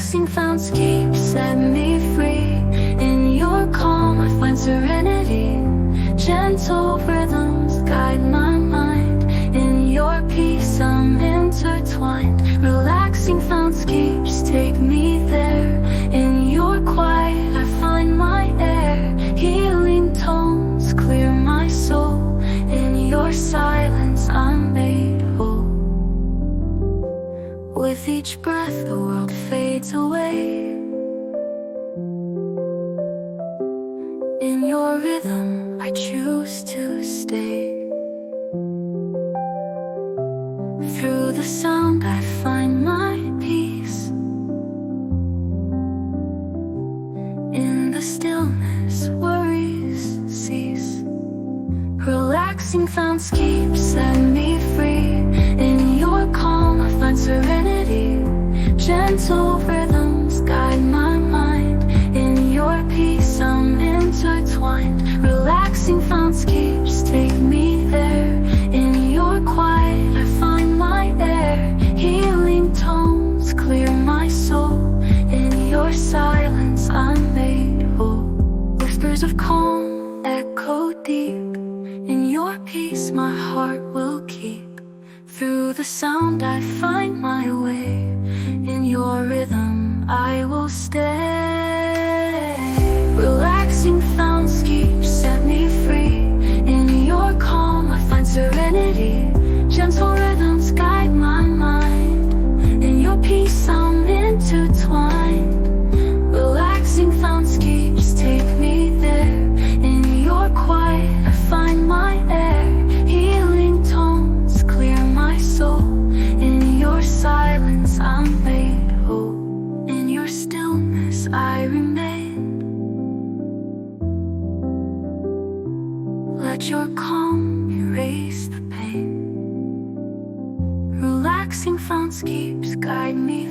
Relaxing soundscapes set me free. In your calm I find serenity. Gentle rhythms guide my mind. In your peace I'm intertwined. Relaxing soundscapes take me there. In your quiet I find my air. Healing tones clear my soul. In your silence I'm made whole. With each breath the world fades away. In your rhythm I choose to stay. Through the sound I find my peace. In the stillness worries cease. Relaxing soundscapes set me free. In your calm I find serenity. Gentle rhythms guide my mind. In your peace I'm intertwined. Relaxing soundscapes take me there. In your quiet I find my air. Healing tones clear my soul. In your silence I'm made whole. Whispers of calm echo deep. In your peace my heart will keep. Through the sound I find my way. In your rhythm I will stay. Relaxing soundscapes set me free. In your calm I find serenity. Gentle rhythms guide my mind. In your peace I'm intertwined. Relaxing soundscapes take me there. In your quiet I find my air. Healing tones clear my soul. In your silence I'm made whole. In your stillness I remain. Let your calm erase the pain. Relaxing soundscapes guide me